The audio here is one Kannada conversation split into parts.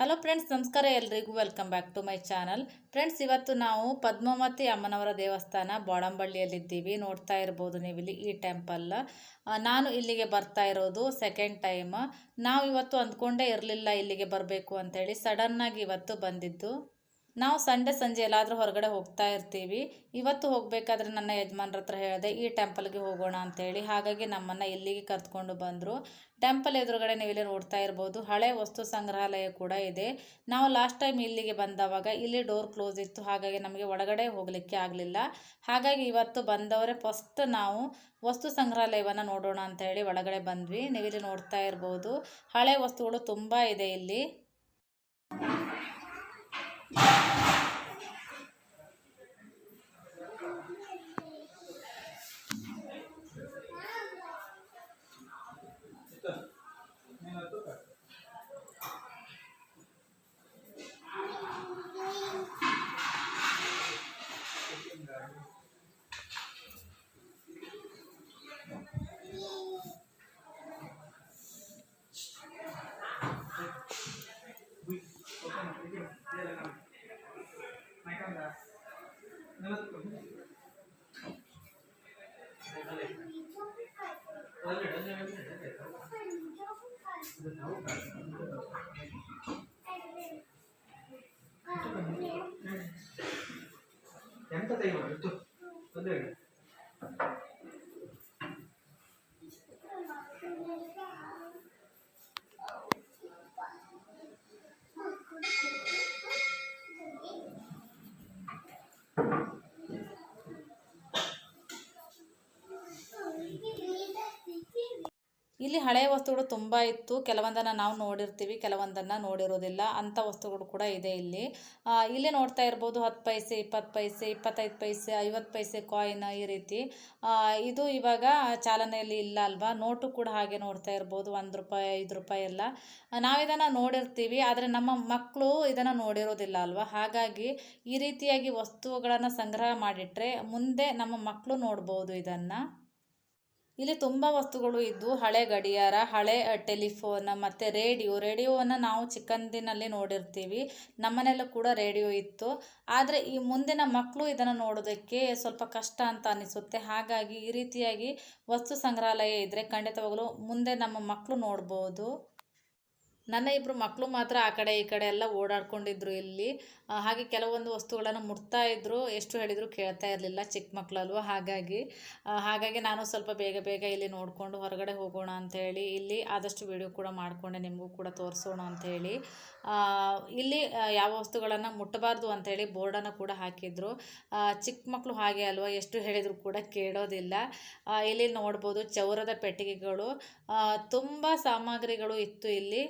ಹಲೋ ಫ್ರೆಂಡ್ಸ್, ನಮಸ್ಕಾರ. ಎಲ್ರಿಗೂ welcome back to my channel. Friends, ಇವತ್ತು ನಾವು ಪದ್ಮಾವತಿ ಅಮ್ಮನವರ ದೇವಸ್ಥಾನ ಬಾಳಂಬಳ್ಳಿಯಲ್ಲಿದ್ದೀವಿ. ನೋಡ್ತಾ ಇರ್ಬೋದು ನೀವಿಲ್ಲಿ ಈ ಟೆಂಪಲ್. ನಾನು ಇಲ್ಲಿಗೆ ಬರ್ತಾ ಇರೋದು ಸೆಕೆಂಡ್ ಟೈಮ್. ನಾವು ಇವತ್ತು ಅಂದ್ಕೊಂಡೇ ಇರಲಿಲ್ಲ ಇಲ್ಲಿಗೆ ಬರಬೇಕು ಅಂತೇಳಿ. ಸಡನ್ನಾಗಿ ಇವತ್ತು ಬಂದಿದ್ದು. ನಾವು ಸಂಡೇ ಸಂಜೆ ಎಲ್ಲಾದರೂ ಹೊರಗಡೆ ಹೋಗ್ತಾ ಇರ್ತೀವಿ. ಇವತ್ತು ಹೋಗಬೇಕಾದ್ರೆ ನನ್ನ ಯಜಮಾನ್ರ ಹತ್ರ ಹೇಳಿದೆ ಈ ಟೆಂಪಲ್ಗೆ ಹೋಗೋಣ ಅಂತೇಳಿ. ಹಾಗಾಗಿ ನಮ್ಮನ್ನು ಇಲ್ಲಿಗೆ ಕರ್ತ್ಕೊಂಡು ಬಂದರು. ಟೆಂಪಲ್ ಎದುರುಗಡೆ ನೀವು ಇಲ್ಲಿ ನೋಡ್ತಾ ಇರ್ಬೋದು, ಹಳೆ ವಸ್ತು ಸಂಗ್ರಹಾಲಯ ಕೂಡ ಇದೆ. ನಾವು ಲಾಸ್ಟ್ ಟೈಮ್ ಇಲ್ಲಿಗೆ ಬಂದವಾಗ ಇಲ್ಲಿ ಡೋರ್ ಕ್ಲೋಸ್ ಇತ್ತು. ಹಾಗಾಗಿ ನಮಗೆ ಒಳಗಡೆ ಹೋಗಲಿಕ್ಕೆ ಆಗಲಿಲ್ಲ. ಹಾಗಾಗಿ ಇವತ್ತು ಬಂದವರೇ ಫಸ್ಟ್ ನಾವು ವಸ್ತು ಸಂಗ್ರಹಾಲಯವನ್ನು ನೋಡೋಣ ಅಂತ ಹೇಳಿ ಒಳಗಡೆ ಬಂದ್ವಿ. ನೀವಿಲ್ಲಿ ನೋಡ್ತಾ ಇರ್ಬೋದು, ಹಳೆ ವಸ್ತುಗಳು ತುಂಬ ಇದೆ ಇಲ್ಲಿ. ಇಲ್ಲಿ ಹಳೆಯ ವಸ್ತುಗಳು ತುಂಬ ಇತ್ತು. ಕೆಲವೊಂದನ್ನು ನಾವು ನೋಡಿರ್ತೀವಿ, ಕೆಲವೊಂದನ್ನು ನೋಡಿರೋದಿಲ್ಲ. ಅಂಥ ವಸ್ತುಗಳು ಕೂಡ ಇದೆ ಇಲ್ಲಿ. ಇಲ್ಲಿ ನೋಡ್ತಾ ಇರ್ಬೋದು 10 ಪೈಸೆ, 20 ಪೈಸೆ, 25 ಪೈಸೆ, 50 ಪೈಸೆ ಕಾಯಿನ್ ಈ ರೀತಿ. ಇದು ಇವಾಗ ಚಾಲನೆಯಲ್ಲಿ ಇಲ್ಲ ಅಲ್ವಾ. ನೋಟು ಕೂಡ ಹಾಗೆ ನೋಡ್ತಾ ಇರ್ಬೋದು, 1 ರೂಪಾಯಿ, 5 ರೂಪಾಯಿ ಎಲ್ಲ. ನಾವಿದನ್ನು ನೋಡಿರ್ತೀವಿ, ಆದರೆ ನಮ್ಮ ಮಕ್ಕಳು ಇದನ್ನು ನೋಡಿರೋದಿಲ್ಲ ಅಲ್ವಾ. ಹಾಗಾಗಿ ಈ ರೀತಿಯಾಗಿ ವಸ್ತುಗಳನ್ನು ಸಂಗ್ರಹ ಮಾಡಿಟ್ರೆ ಮುಂದೆ ನಮ್ಮ ಮಕ್ಕಳು ನೋಡ್ಬೋದು ಇದನ್ನು. ಇಲ್ಲಿ ತುಂಬ ವಸ್ತುಗಳು ಇದ್ದು, ಹಳೆ ಗಡಿಯಾರ, ಹಳೆ ಟೆಲಿಫೋನ್ ಮತ್ತು ರೇಡಿಯೋವನ್ನು ನಾವು ಚಿಕ್ಕಂದಿನಲ್ಲಿ ನೋಡಿರ್ತೀವಿ. ನಮ್ಮನೆಯಲ್ಲೂ ಕೂಡ ರೇಡಿಯೋ ಇತ್ತು. ಆದರೆ ಈ ಮುಂದಿನ ಮಕ್ಕಳು ಇದನ್ನು ನೋಡೋದಕ್ಕೆ ಸ್ವಲ್ಪ ಕಷ್ಟ ಅಂತ ಅನಿಸುತ್ತೆ. ಹಾಗಾಗಿ ಈ ರೀತಿಯಾಗಿ ವಸ್ತು ಸಂಗ್ರಹಾಲಯ ಇದ್ದರೆ ಖಂಡಿತವಾಗಲೂ ಮುಂದೆ ನಮ್ಮ ಮಕ್ಕಳು ನೋಡ್ಬೋದು. ನನ್ನ 2 ಮಕ್ಕಳು ಮಾತ್ರ ಆ ಕಡೆ ಈ ಕಡೆ ಎಲ್ಲ ಓಡಾಡ್ಕೊಂಡಿದ್ರು ಇಲ್ಲಿ. ಹಾಗೆ ಕೆಲವೊಂದು ವಸ್ತುಗಳನ್ನು ಮುಟ್ತಾ ಇದ್ರು, ಎಷ್ಟು ಹೇಳಿದ್ರು ಕೇಳ್ತಾ ಇರಲಿಲ್ಲ, ಚಿಕ್ಕ ಮಕ್ಕಳಲ್ವ. ಹಾಗಾಗಿ ನಾನು ಸ್ವಲ್ಪ ಬೇಗ ಇಲ್ಲಿ ನೋಡಿಕೊಂಡು ಹೊರಗಡೆ ಹೋಗೋಣ ಅಂಥೇಳಿ ಇಲ್ಲಿ ಆದಷ್ಟು ವಿಡಿಯೋ ಕೂಡ ಮಾಡಿಕೊಂಡೆ, ನಿಮಗೂ ಕೂಡ ತೋರಿಸೋಣ ಅಂಥೇಳಿ. ಇಲ್ಲಿ ಯಾವ ವಸ್ತುಗಳನ್ನು ಮುಟ್ಟಬಾರ್ದು ಅಂಥೇಳಿ ಬೋರ್ಡನ್ನು ಕೂಡ ಹಾಕಿದ್ರು. ಚಿಕ್ಕ ಮಕ್ಕಳು ಹಾಗೆ ಅಲ್ವ, ಎಷ್ಟು ಹೇಳಿದ್ರು ಕೂಡ ಕೇಳೋದಿಲ್ಲ. ಇಲ್ಲಿ ನೋಡ್ಬೋದು ಚೌರದ ಪೆಟ್ಟಿಗೆಗಳು, ತುಂಬ ಸಾಮಗ್ರಿಗಳು ಇತ್ತು ಇಲ್ಲಿ.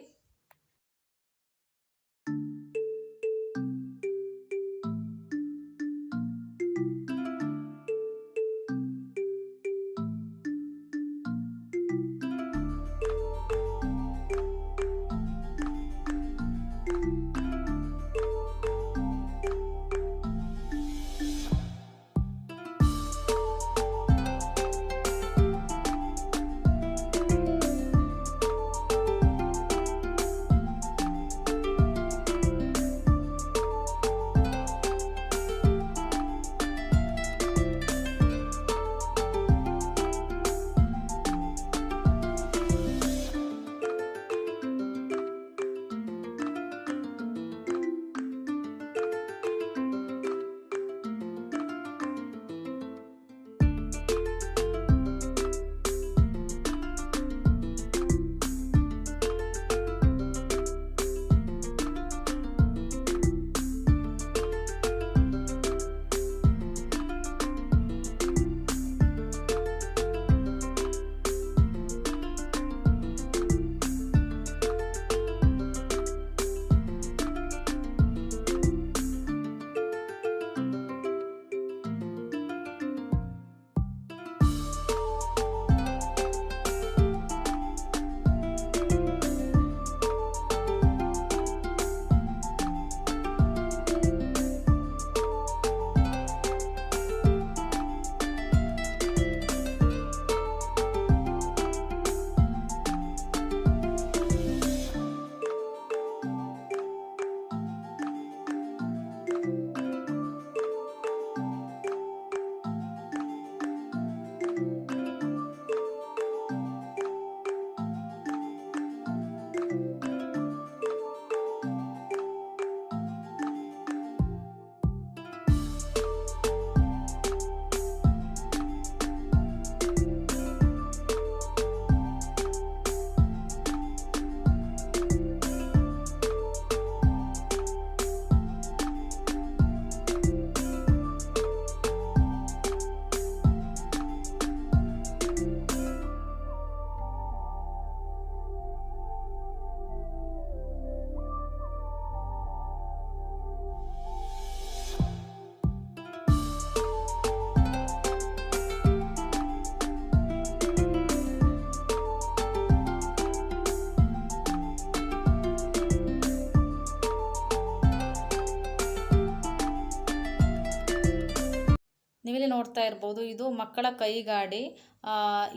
ನೋಡ್ತಾ ಇರ್ಬೋದು, ಇದು ಮಕ್ಕಳ ಕೈಗಾಡಿ.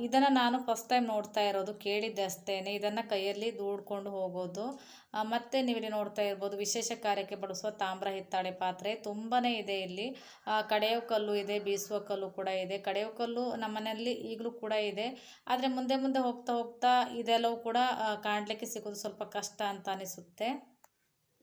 ಇದನ್ನು ನಾನು ಫಸ್ಟ್ ಟೈಮ್ ನೋಡ್ತಾ ಇರೋದು, ಕೇಳಿದ್ದೆ ಅಷ್ಟೇ. ಇದನ್ನು ಕೈಯಲ್ಲಿ ದೂಡ್ಕೊಂಡು ಹೋಗೋದು. ಮತ್ತು ನೀವಿಲ್ಲಿ ನೋಡ್ತಾ ಇರ್ಬೋದು, ವಿಶೇಷ ಕಾರ್ಯಕ್ಕೆ ಬಳಸುವ ತಾಮ್ರ ಹಿತ್ತಾಳೆ ಪಾತ್ರೆ ತುಂಬಾ ಇದೆ ಇಲ್ಲಿ. ಕಡೆಯೋ ಕಲ್ಲು ಇದೆ, ಬೀಸುವ ಕಲ್ಲು ಕೂಡ ಇದೆ. ಕಡೆಯೋ ಕಲ್ಲು ನಮ್ಮ ಮನೆಯಲ್ಲಿ ಈಗಲೂ ಕೂಡ ಇದೆ. ಆದರೆ ಮುಂದೆ ಮುಂದೆ ಹೋಗ್ತಾ ಹೋಗ್ತಾ ಇದೆಲ್ಲವೂ ಕೂಡ ಕಾಣಲಿಕ್ಕೆ ಸಿಗೋದು ಸ್ವಲ್ಪ ಕಷ್ಟ ಅಂತ ಅನಿಸುತ್ತೆ.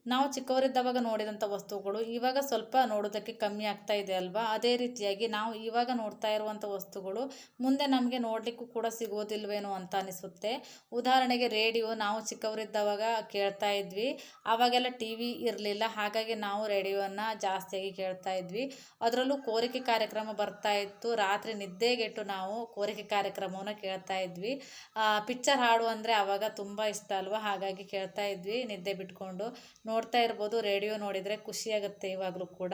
ನಾವು ಚಿಕ್ಕವರಿದ್ದವಾಗ ನೋಡಿದಂಥ ವಸ್ತುಗಳು ಇವಾಗ ಸ್ವಲ್ಪ ನೋಡೋದಕ್ಕೆ ಕಮ್ಮಿ ಆಗ್ತಾ ಇದೆ ಅಲ್ವಾ? ಅದೇ ರೀತಿಯಾಗಿ ನಾವು ಇವಾಗ ನೋಡ್ತಾ ಇರುವಂಥ ವಸ್ತುಗಳು ಮುಂದೆ ನಮಗೆ ನೋಡಲಿಕ್ಕೂ ಕೂಡ ಸಿಗೋದಿಲ್ವೇನೋ ಅಂತ ಅನಿಸುತ್ತೆ. ಉದಾಹರಣೆಗೆ ರೇಡಿಯೋ, ನಾವು ಚಿಕ್ಕವರಿದ್ದವಾಗ ಕೇಳ್ತಾ ಇದ್ವಿ. ಆವಾಗೆಲ್ಲ ಟಿ ವಿ ಇರಲಿಲ್ಲ, ಹಾಗಾಗಿ ನಾವು ರೇಡಿಯೋವನ್ನು ಜಾಸ್ತಿಯಾಗಿ ಕೇಳ್ತಾ ಇದ್ವಿ. ಅದರಲ್ಲೂ ಕೋರಿಕೆ ಕಾರ್ಯಕ್ರಮ ಬರ್ತಾ ಇತ್ತು. ರಾತ್ರಿ ನಿದ್ದೆಗೆಟ್ಟು ನಾವು ಕೋರಿಕೆ ಕಾರ್ಯಕ್ರಮವನ್ನು ಕೇಳ್ತಾ ಇದ್ವಿ. ಪಿಕ್ಚರ್ ಹಾಡು ಅಂದರೆ ಆವಾಗ ತುಂಬ ಇಷ್ಟ ಅಲ್ವಾ? ಹಾಗಾಗಿ ಕೇಳ್ತಾ ಇದ್ವಿ ನಿದ್ದೆ ಬಿಟ್ಕೊಂಡು. ನೋಡ್ತಾ ಇರ್ಬೋದು, ರೇಡಿಯೋ ನೋಡಿದರೆ ಖುಷಿಯಾಗುತ್ತೆ ಇವಾಗಲೂ ಕೂಡ.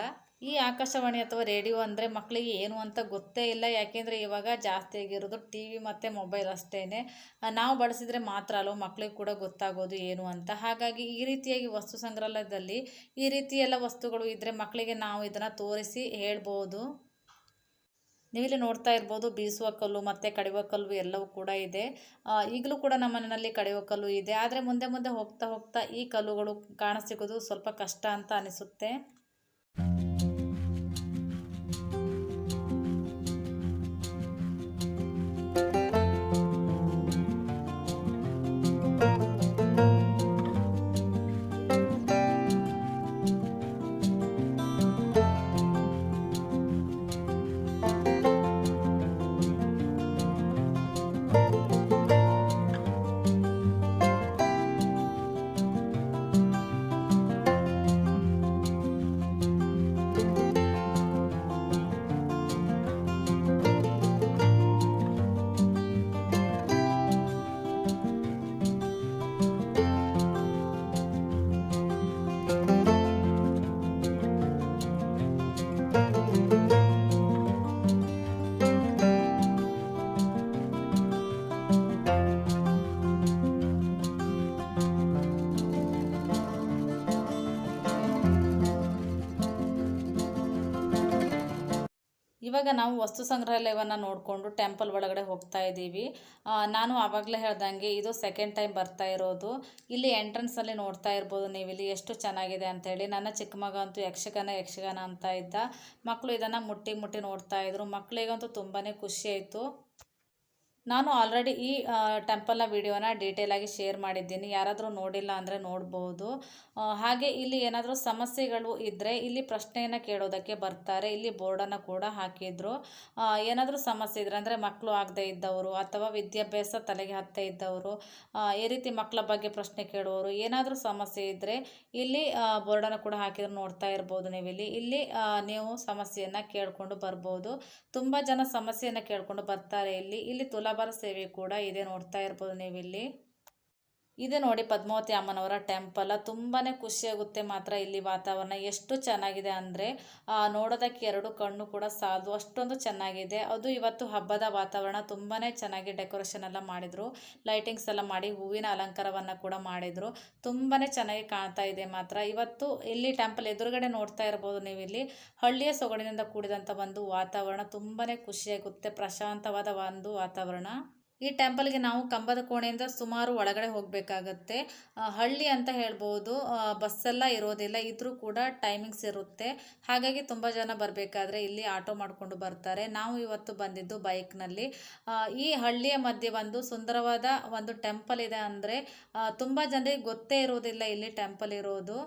ಈ ಆಕಾಶವಾಣಿ ಅಥವಾ ರೇಡಿಯೋ ಅಂದರೆ ಮಕ್ಕಳಿಗೆ ಏನು ಅಂತ ಗೊತ್ತೇ ಇಲ್ಲ. ಯಾಕೆಂದರೆ ಇವಾಗ ಜಾಸ್ತಿಯಾಗಿರೋದು ಟಿ ವಿ ಮತ್ತು ಮೊಬೈಲ್ ಅಷ್ಟೇ. ನಾವು ಬಳಸಿದರೆ ಮಾತ್ರ ಅಲ್ವ ಮಕ್ಕಳಿಗೆ ಕೂಡ ಗೊತ್ತಾಗೋದು ಏನು ಅಂತ. ಹಾಗಾಗಿ ಈ ರೀತಿಯಾಗಿ ವಸ್ತು ಸಂಗ್ರಹಾಲಯದಲ್ಲಿ ಈ ರೀತಿ ಎಲ್ಲ ವಸ್ತುಗಳು ಇದ್ದರೆ ಮಕ್ಕಳಿಗೆ ನಾವು ಇದನ್ನು ತೋರಿಸಿ ಹೇಳ್ಬೋದು. ನೀವಿಲ್ಲಿ ನೋಡ್ತಾ ಇರ್ಬೋದು, ಬೀಸುವ ಕಲ್ಲು ಮತ್ತು ಕಡಿಯುವ ಕಲ್ಲು ಎಲ್ಲವೂ ಕೂಡ ಇದೆ. ಈಗಲೂ ಕೂಡ ನಮ್ಮ ಮನೆಯಲ್ಲಿ ಕಡಿಯುವ ಕಲ್ಲು ಇದೆ. ಆದರೆ ಮುಂದೆ ಮುಂದೆ ಹೋಗ್ತಾ ಹೋಗ್ತಾ ಈ ಕಲ್ಲುಗಳು ಕಾಣಸಿಗೋದು ಸ್ವಲ್ಪ ಕಷ್ಟ ಅಂತ ಅನಿಸುತ್ತೆ. ಇವಾಗ ನಾವು ವಸ್ತು ಸಂಗ್ರಹಾಲಯವನ್ನು ನೋಡಿಕೊಂಡು ಟೆಂಪಲ್ ಒಳಗಡೆ ಹೋಗ್ತಾ ಇದ್ದೀವಿ. ನಾನು ಆವಾಗಲೇ ಹೇಳ್ದಂಗೆ ಇದು ಸೆಕೆಂಡ್ ಟೈಮ್ ಬರ್ತಾ ಇರೋದು. ಇಲ್ಲಿ ಎಂಟ್ರೆನ್ಸಲ್ಲಿ ನೋಡ್ತಾ ಇರ್ಬೋದು ನೀವಿಲ್ಲಿ ಎಷ್ಟು ಚೆನ್ನಾಗಿದೆ ಅಂಥೇಳಿ. ನನ್ನ ಚಿಕ್ಕ ಮಗ ಅಂತೂ ಯಕ್ಷಗಾನ ಅಂತ ಇದ್ದ. ಮಕ್ಕಳು ಇದನ್ನು ಮುಟ್ಟಿ ಮುಟ್ಟಿ ನೋಡ್ತಾ ಇದ್ರು. ಮಕ್ಕಳಿಗಂತೂ ತುಂಬಾ ಖುಷಿ ಆಯಿತು. ನಾನು ಆಲ್ರೆಡಿ ಈ ಟೆಂಪಲ್ನ ವಿಡಿಯೋನ ಡೀಟೇಲಾಗಿ ಶೇರ್ ಮಾಡಿದ್ದೀನಿ. ಯಾರಾದರೂ ನೋಡಿಲ್ಲ ಅಂದರೆ ನೋಡ್ಬೋದು. ಹಾಗೆ ಇಲ್ಲಿ ಏನಾದರೂ ಸಮಸ್ಯೆಗಳು ಇದ್ದರೆ ಇಲ್ಲಿ ಪ್ರಶ್ನೆಯನ್ನು ಕೇಳೋದಕ್ಕೆ ಬರ್ತಾರೆ. ಇಲ್ಲಿ ಬೋರ್ಡನ್ನು ಕೂಡ ಹಾಕಿದ್ರು. ಏನಾದರೂ ಸಮಸ್ಯೆ ಇದ್ದರೆ ಅಂದರೆ ಮಕ್ಕಳು ಆಗದೇ ಇದ್ದವರು ಅಥವಾ ವಿದ್ಯಾಭ್ಯಾಸ ತಲೆಗೆ ಹತ್ತೇ ಇದ್ದವರು, ಈ ರೀತಿ ಮಕ್ಕಳ ಬಗ್ಗೆ ಪ್ರಶ್ನೆ ಕೇಳುವವರು, ಏನಾದರೂ ಸಮಸ್ಯೆ ಇದ್ದರೆ ಇಲ್ಲಿ ಬೋರ್ಡನ್ನು ಕೂಡ ಹಾಕಿದ್ರು. ನೋಡ್ತಾ ಇರ್ಬೋದು ನೀವಿಲ್ಲಿ. ಇಲ್ಲಿ ನೀವು ಸಮಸ್ಯೆಯನ್ನು ಕೇಳಿಕೊಂಡು ಬರ್ಬೋದು. ತುಂಬ ಜನ ಸಮಸ್ಯೆಯನ್ನು ಕೇಳಿಕೊಂಡು ಬರ್ತಾರೆ ಇಲ್ಲಿ ತುಲಾಭಾರ ಸೇವೆ ಕೂಡ ಇದೆ, ನೋಡ್ತಾ ಇರ್ಬೋದು ನೀವಿಲ್ಲಿ. ಇದೆ ನೋಡಿ ಪದ್ಮಾವತಿ ಅಮ್ಮನವರ ಟೆಂಪಲ್. ತುಂಬಾ ಖುಷಿಯಾಗುತ್ತೆ ಮಾತ್ರ ಇಲ್ಲಿ ವಾತಾವರಣ. ಎಷ್ಟು ಚೆನ್ನಾಗಿದೆ ಅಂದರೆ ನೋಡೋದಕ್ಕೆ ಎರಡು ಕಣ್ಣು ಕೂಡ ಸಾಲದು, ಅಷ್ಟೊಂದು ಚೆನ್ನಾಗಿದೆ. ಅದು ಇವತ್ತು ಹಬ್ಬದ ವಾತಾವರಣ. ತುಂಬಾ ಚೆನ್ನಾಗಿ ಡೆಕೋರೇಷನ್ ಎಲ್ಲ ಮಾಡಿದರು, ಲೈಟಿಂಗ್ಸ್ ಎಲ್ಲ ಮಾಡಿ ಹೂವಿನ ಅಲಂಕಾರವನ್ನು ಕೂಡ ಮಾಡಿದರು. ತುಂಬಾ ಚೆನ್ನಾಗಿ ಕಾಣ್ತಾ ಇದೆ ಮಾತ್ರ. ಇವತ್ತು ಇಲ್ಲಿ ಟೆಂಪಲ್ ಎದುರುಗಡೆ ನೋಡ್ತಾ ಇರ್ಬೋದು ನೀವಿಲ್ಲಿ ಹಳ್ಳಿಯ ಸೊಗಡಿನಿಂದ ಕೂಡಿದಂಥ ಒಂದು ವಾತಾವರಣ. ತುಂಬಾ ಖುಷಿಯಾಗುತ್ತೆ, ಪ್ರಶಾಂತವಾದ ಒಂದು ವಾತಾವರಣ. ಈ ಟೆಂಪಲ್ಗೆ ನಾವು ಕಂಬದ ಕೋಣೆಯಿಂದ ಸುಮಾರು ಒಳಗಡೆ ಹೋಗಬೇಕಾಗತ್ತೆ. ಹಳ್ಳಿ ಅಂತ ಹೇಳ್ಬೋದು, ಬಸ್ಸೆಲ್ಲ ಇರೋದಿಲ್ಲ, ಇದ್ರೂ ಕೂಡ ಟೈಮಿಂಗ್ಸ್ ಇರುತ್ತೆ. ಹಾಗಾಗಿ ತುಂಬ ಜನ ಬರಬೇಕಾದ್ರೆ ಇಲ್ಲಿ ಆಟೋ ಮಾಡಿಕೊಂಡು ಬರ್ತಾರೆ. ನಾವು ಇವತ್ತು ಬಂದಿದ್ದು ಬೈಕ್ನಲ್ಲಿ. ಈ ಹಳ್ಳಿಯ ಮಧ್ಯೆ ಒಂದು ಸುಂದರವಾದ ಒಂದು ಟೆಂಪಲ್ ಇದೆ ಅಂದರೆ ತುಂಬ ಜನರಿಗೆ ಗೊತ್ತೇ ಇರೋದಿಲ್ಲ ಇಲ್ಲಿ ಟೆಂಪಲ್ ಇರೋದು.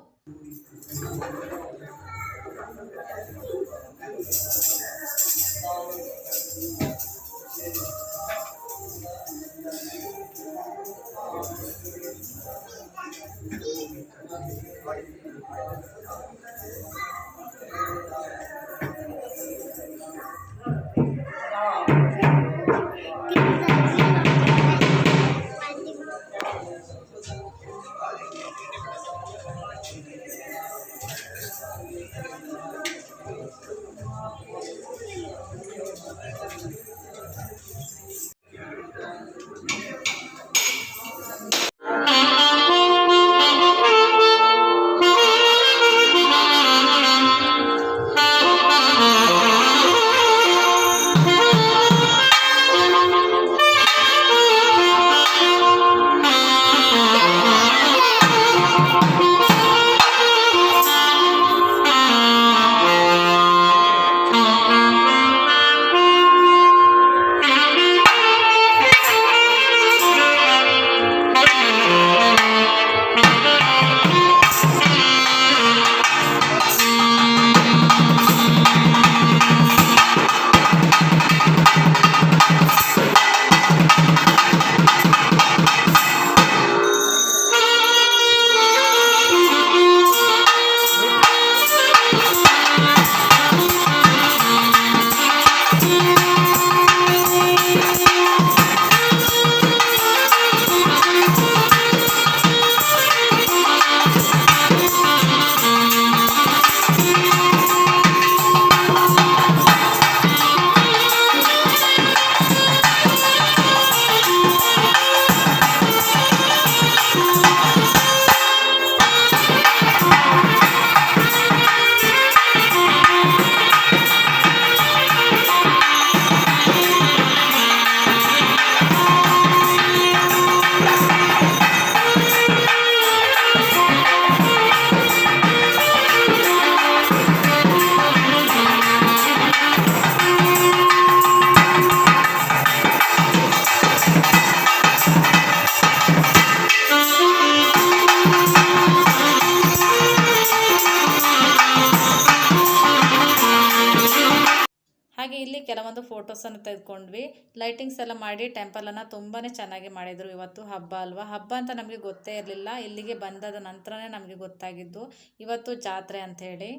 ಕೆಲವೊಂದು ಫೋಟೋಸನ್ನು ತೆಗೆದುಕೊಂಡ್ವಿ. ಲೈಟಿಂಗ್ಸ್ ಎಲ್ಲ ಮಾಡಿ ಟೆಂಪಲನ್ನು ತುಂಬಾ ಚೆನ್ನಾಗಿ ಮಾಡಿದರು. ಇವತ್ತು ಹಬ್ಬ ಅಲ್ವಾ, ಹಬ್ಬ ಅಂತ ನಮಗೆ ಗೊತ್ತೇ ಇರಲಿಲ್ಲ. ಇಲ್ಲಿಗೆ ಬಂದಾದ ನಂತರನೇ ನಮಗೆ ಗೊತ್ತಾಗಿದ್ದು ಇವತ್ತು ಜಾತ್ರೆ ಅಂಥೇಳಿ.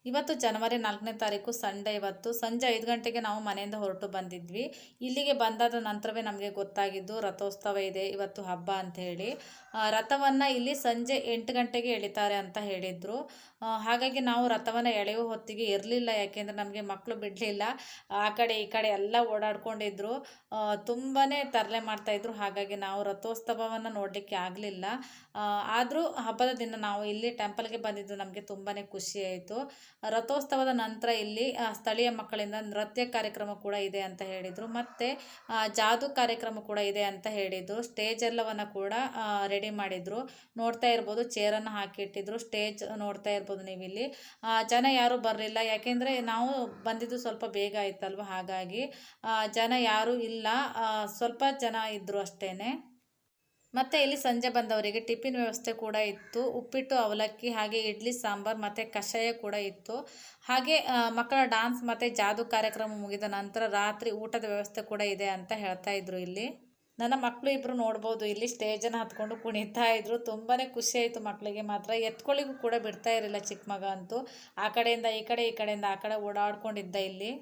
ಇವತ್ತು ಜನವರಿ 4ನೇ ತಾರೀಕು ಸಂಡೇ. ಇವತ್ತು ಸಂಜೆ 5 ಗಂಟೆಗೆ ನಾವು ಮನೆಯಿಂದ ಹೊರಟು ಬಂದಿದ್ವಿ. ಇಲ್ಲಿಗೆ ಬಂದಾದ ನಂತರವೇ ನಮಗೆ ಗೊತ್ತಾಗಿದ್ದು ರಥೋತ್ಸವ ಇದೆ, ಇವತ್ತು ಹಬ್ಬ ಅಂಥೇಳಿ. ರಥವನ್ನು ಇಲ್ಲಿ ಸಂಜೆ 8 ಗಂಟೆಗೆ ಎಳಿತಾರೆ ಅಂತ ಹೇಳಿದರು. ಹಾಗಾಗಿ ನಾವು ರಥವನ್ನು ಎಳೆಯುವ ಹೊತ್ತಿಗೆ ಇರಲಿಲ್ಲ, ಯಾಕೆಂದರೆ ನಮಗೆ ಮಕ್ಕಳು ಬಿಡಲಿಲ್ಲ. ಆ ಕಡೆ ಈ ಕಡೆ ಎಲ್ಲ ಓಡಾಡ್ಕೊಂಡಿದ್ರು, ತುಂಬಾ ತರಲೆ ಮಾಡ್ತಾಯಿದ್ರು. ಹಾಗಾಗಿ ನಾವು ರಥೋತ್ಸವವನ್ನು ನೋಡಲಿಕ್ಕೆ ಆಗಲಿಲ್ಲ. ಆದರೂ ಹಬ್ಬದ ದಿನ ನಾವು ಇಲ್ಲಿ ಟೆಂಪಲ್ಗೆ ಬಂದಿದ್ದು ನಮಗೆ ತುಂಬಾ ಖುಷಿ ಆಯಿತು. ರಥೋತ್ಸವದ ನಂತರ ಇಲ್ಲಿ ಸ್ಥಳೀಯ ಮಕ್ಕಳಿಂದ ನೃತ್ಯ ಕಾರ್ಯಕ್ರಮ ಕೂಡ ಇದೆ ಅಂತ ಹೇಳಿದರು. ಮತ್ತು ಜಾದೂ ಕಾರ್ಯಕ್ರಮ ಕೂಡ ಇದೆ ಅಂತ ಹೇಳಿದರು. ಸ್ಟೇಜ್ ಎಲ್ಲವನ್ನು ಕೂಡ ರೆಡಿ ಮಾಡಿದರು. ನೋಡ್ತಾ ಇರ್ಬೋದು, ಚೇರನ್ನು ಹಾಕಿಟ್ಟಿದ್ರು. ಸ್ಟೇಜ್ ನೋಡ್ತಾ ಇರ್ಬೋದು ನೀವಿಲ್ಲಿ. ಜನ ಯಾರೂ ಬರಲಿಲ್ಲ, ಯಾಕೆಂದರೆ ನಾವು ಬಂದಿದ್ದು ಸ್ವಲ್ಪ ಬೇಗ ಆಯ್ತಲ್ವ, ಹಾಗಾಗಿ ಜನ ಯಾರೂ ಇಲ್ಲ, ಸ್ವಲ್ಪ ಜನ ಇದ್ದರು ಅಷ್ಟೇ. ಮತ್ತು ಇಲ್ಲಿ ಸಂಜೆ ಬಂದವರಿಗೆ ಟಿಫಿನ್ ವ್ಯವಸ್ಥೆ ಕೂಡ ಇತ್ತು. ಉಪ್ಪಿಟ್ಟು, ಅವಲಕ್ಕಿ, ಹಾಗೆ ಇಡ್ಲಿ ಸಾಂಬಾರು ಮತ್ತು ಕಷಾಯ ಕೂಡ ಇತ್ತು. ಹಾಗೆ ಮಕ್ಕಳ ಡಾನ್ಸ್ ಮತ್ತು ಜಾದೂ ಕಾರ್ಯಕ್ರಮ ಮುಗಿದ ನಂತರ ರಾತ್ರಿ ಊಟದ ವ್ಯವಸ್ಥೆ ಕೂಡ ಇದೆ ಅಂತ ಹೇಳ್ತಾ ಇದ್ರು. ಇಲ್ಲಿ ನನ್ನ ಮಕ್ಕಳು ಇಬ್ಬರು ನೋಡ್ಬೋದು, ಇಲ್ಲಿ ಸ್ಟೇಜನ್ನು ಹತ್ಕೊಂಡು ಕುಣಿತಾ ಇದ್ರು. ತುಂಬಾ ಖುಷಿ ಆಯಿತು ಮಕ್ಕಳಿಗೆ ಮಾತ್ರ. ಎತ್ಕೊಳ್ಳಿಗೂ ಕೂಡ ಬಿಡ್ತಾ ಇರಲಿಲ್ಲ ಚಿಕ್ಕ ಮಗ ಅಂತೂ. ಆ ಕಡೆಯಿಂದ ಈ ಕಡೆ, ಈ ಕಡೆಯಿಂದ ಆ ಕಡೆ ಓಡಾಡ್ಕೊಂಡಿದ್ದ. ಇಲ್ಲಿ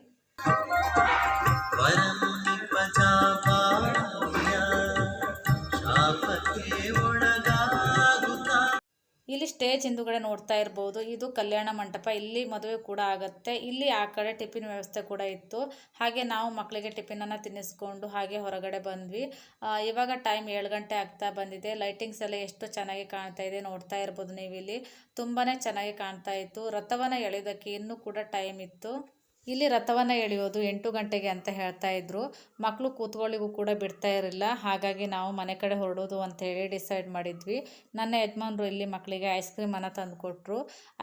ಇಲ್ಲಿ ಸ್ಟೇಜ್ ಹಿಂದುಗಡೆ ನೋಡ್ತಾ ಇರ್ಬೋದು, ಇದು ಕಲ್ಯಾಣ ಮಂಟಪ. ಇಲ್ಲಿ ಮದುವೆ ಕೂಡ ಆಗುತ್ತೆ. ಇಲ್ಲಿ ಆ ಕಡೆ ಟಿಫಿನ್ ವ್ಯವಸ್ಥೆ ಕೂಡ ಇತ್ತು. ಹಾಗೆ ನಾವು ಮಕ್ಕಳಿಗೆ ಟಿಫಿನನ್ನು ತಿನ್ನಿಸ್ಕೊಂಡು ಹಾಗೆ ಹೊರಗಡೆ ಬಂದ್ವಿ. ಇವಾಗ ಟೈಮ್ 7 ಗಂಟೆ ಆಗ್ತಾ ಬಂದಿದೆ. ಲೈಟಿಂಗ್ಸ್ ಎಲ್ಲ ಎಷ್ಟು ಚೆನ್ನಾಗಿ ಕಾಣ್ತಾ ಇದೆ ನೋಡ್ತಾ ಇರ್ಬೋದು ನೀವು. ಇಲ್ಲಿ ತುಂಬಾ ಚೆನ್ನಾಗಿ ಕಾಣ್ತಾ ಇತ್ತು. ರಥವನ್ನು ಎಳೆಯೋದಕ್ಕೆ ಇನ್ನೂ ಕೂಡ ಟೈಮ್ ಇತ್ತು. ಇಲ್ಲಿ ರಥವನ್ನು ಎಳೆಯೋದು 8 ಗಂಟೆಗೆ ಅಂತ ಹೇಳ್ತಾ ಇದ್ರು. ಮಕ್ಕಳು ಕೂತ್ಕೊಳ್ಳಿಗೂ ಕೂಡ ಬಿಡ್ತಾ ಇರಲಿಲ್ಲ. ಹಾಗಾಗಿ ನಾವು ಮನೆ ಕಡೆ ಹೊರಡೋದು ಅಂತೇಳಿ ಡಿಸೈಡ್ ಮಾಡಿದ್ವಿ. ನನ್ನ ಯಜಮಾನರು ಇಲ್ಲಿ ಮಕ್ಕಳಿಗೆ ಐಸ್ ಕ್ರೀಮನ್ನು ತಂದು ಕೊಟ್ಟರು.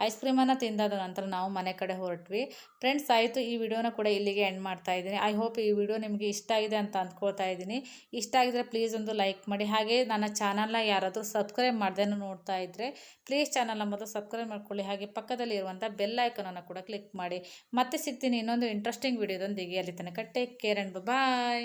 ಐಸ್ ಕ್ರೀಮನ್ನು ತಿಂದಾದ ನಂತರ ನಾವು ಮನೆ ಕಡೆ ಹೊರಟ್ವಿ. ಫ್ರೆಂಡ್ಸ್, ಆಯಿತು, ಈ ವಿಡಿಯೋನ ಕೂಡ ಇಲ್ಲಿಗೆ ಎಂಡ್ ಮಾಡ್ತಾ ಇದ್ದೀನಿ. ಐ ಹೋಪ್ ಈ ವಿಡಿಯೋ ನಿಮಗೆ ಇಷ್ಟ ಆಗಿದೆ ಅಂತ ಅಂದ್ಕೊಳ್ತಾ ಇದ್ದೀನಿ. ಇಷ್ಟ ಆಗಿದ್ರೆ ಪ್ಲೀಸ್ ಒಂದು ಲೈಕ್ ಮಾಡಿ. ಹಾಗೆ ನನ್ನ ಚಾನಲ್ನ ಯಾರಾದರೂ ಸಬ್ಸ್ಕ್ರೈಬ್ ಮಾಡ್ದೇನೋ ನೋಡ್ತಾ ಇದ್ದರೆ ಪ್ಲೀಸ್ ಚಾನಲ್ನ ಮೊದಲು ಸಬ್ಸ್ಕ್ರೈಬ್ ಮಾಡ್ಕೊಳ್ಳಿ. ಹಾಗೆ ಪಕ್ಕದಲ್ಲಿ ಇರುವಂಥ ಬೆಲ್ ಐಕನನ್ನು ಕೂಡ ಕ್ಲಿಕ್ ಮಾಡಿ. ಮತ್ತೆ ಸಿಗ್ತೀನಿ ಇನ್ನೊಂದು ಇಂಟ್ರೆಸ್ಟಿಂಗ್ ವಿಡಿಯೋದೊಂದಿಗೆ. ಅಲ್ಲಿ ತನಕ ಟೇಕ್ ಕೇರ್ ಆ್ಯಂಡ್ ಬಾಯ್.